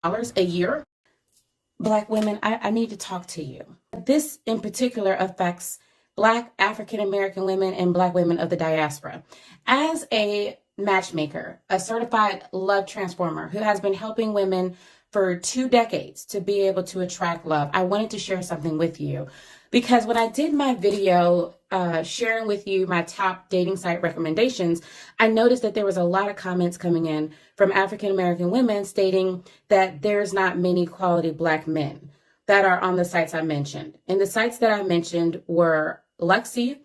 a year. Black women, I need to talk to you. This in particular affects Black African American women and Black women of the diaspora. As a matchmaker, a certified love transformer who has been helping women for 2 decades to be able to attract love, I wanted to share something with you. Because when I did my video sharing with you my top dating site recommendations, I noticed that there was a lot of comments coming in from African American women stating that there's not many quality Black men that are on the sites I mentioned. And the sites that I mentioned were Lexi,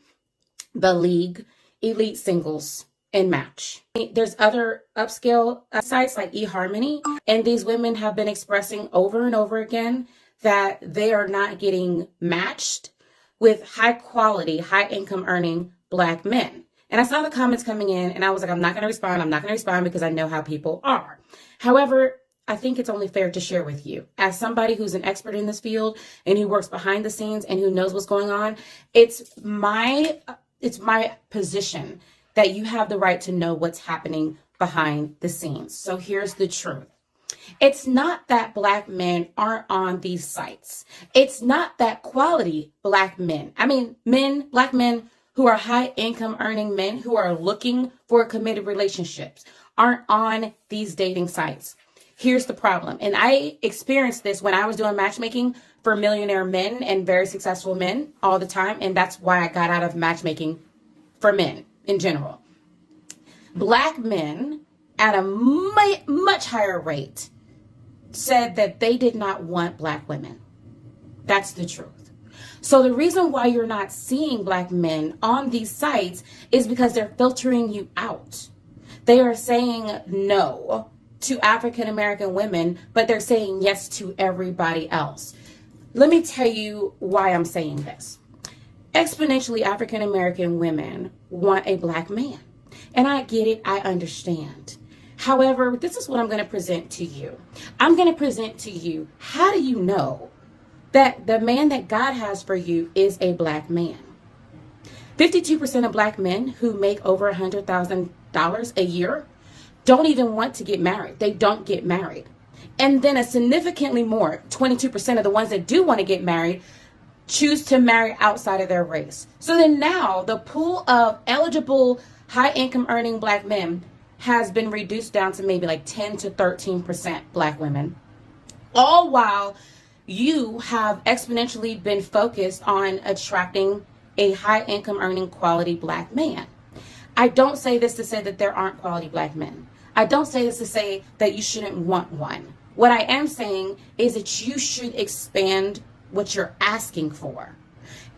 The League, Elite Singles, and Match. There's other upscale sites like eHarmony, and these women have been expressing over and over again that they are not getting matched with high quality, high income earning Black men. And I saw the comments coming in and I was like, I'm not going to respond. I'm not going to respond because I know how people are. However, I think it's only fair to share with you as somebody who's an expert in this field and who works behind the scenes and who knows what's going on. It's my position that you have the right to know what's happening behind the scenes. So here's the truth. It's not that Black men aren't on these sites. It's not that quality Black men, Black men who are high income earning men who are looking for committed relationships aren't on these dating sites. Here's the problem. And I experienced this when I was doing matchmaking for millionaire men and very successful men all the time. And that's why I got out of matchmaking for men in general. Black men at a much higher rate said that they did not want Black women. That's the truth. So the reason why you're not seeing Black men on these sites is because they're filtering you out. They are saying no to African American women, but they're saying yes to everybody else. Let me tell you why I'm saying this. Exponentially, African American women want a Black man. And I get it, I understand. However, this is what I'm going to present to you. I'm going to present to you, how do you know that the man that God has for you is a Black man? 52% of Black men who make over $100,000 a year don't even want to get married. They don't get married. And then a significantly more, 22% of the ones that do want to get married choose to marry outside of their race. So then now the pool of eligible high income earning Black men has been reduced down to maybe like 10 to 13% Black women, all while you have exponentially been focused on attracting a high income earning quality Black man. I don't say this to say that there aren't quality Black men. I don't say this to say that you shouldn't want one. What I am saying is that you should expand what you're asking for.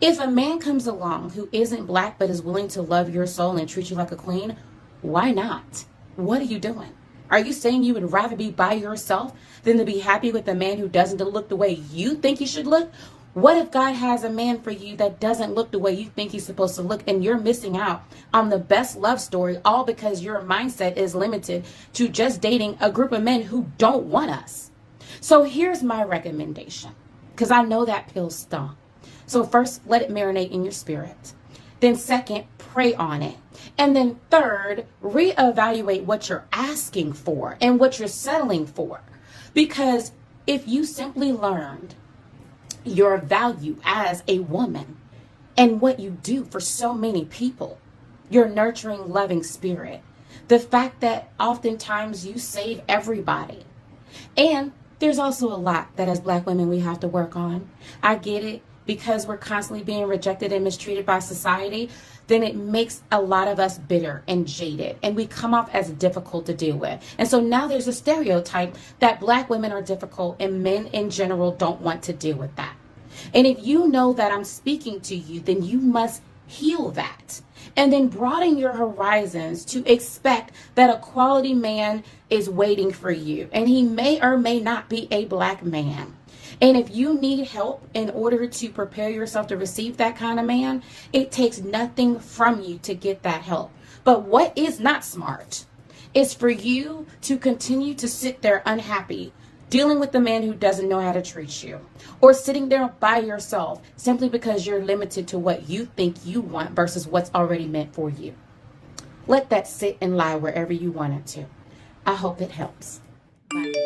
If a man comes along who isn't Black but is willing to love your soul and treat you like a queen, why not? What are you doing? Are you saying you would rather be by yourself than to be happy with a man who doesn't look the way you think he should look? What if God has a man for you that doesn't look the way you think he's supposed to look, and you're missing out on the best love story, all because your mindset is limited to just dating a group of men who don't want us? So here's my recommendation, because I know that feels stung. So first, let it marinate in your spirit. Then second, pray on it. And then third, reevaluate what you're asking for and what you're settling for. Because if you simply learned your value as a woman and what you do for so many people, your nurturing, loving spirit, the fact that oftentimes you save everybody. And there's also a lot that as Black women we have to work on. I get it. Because we're constantly being rejected and mistreated by society, then it makes a lot of us bitter and jaded, and we come off as difficult to deal with. And so now there's a stereotype that Black women are difficult and men in general don't want to deal with that. And if you know that I'm speaking to you, then you must heal that and then broaden your horizons to expect that a quality man is waiting for you, and he may or may not be a Black man. And if you need help in order to prepare yourself to receive that kind of man, it takes nothing from you to get that help. But what is not smart is for you to continue to sit there unhappy, dealing with the man who doesn't know how to treat you, or sitting there by yourself simply because you're limited to what you think you want versus what's already meant for you. Let that sit and lie wherever you want it to. I hope it helps. Bye.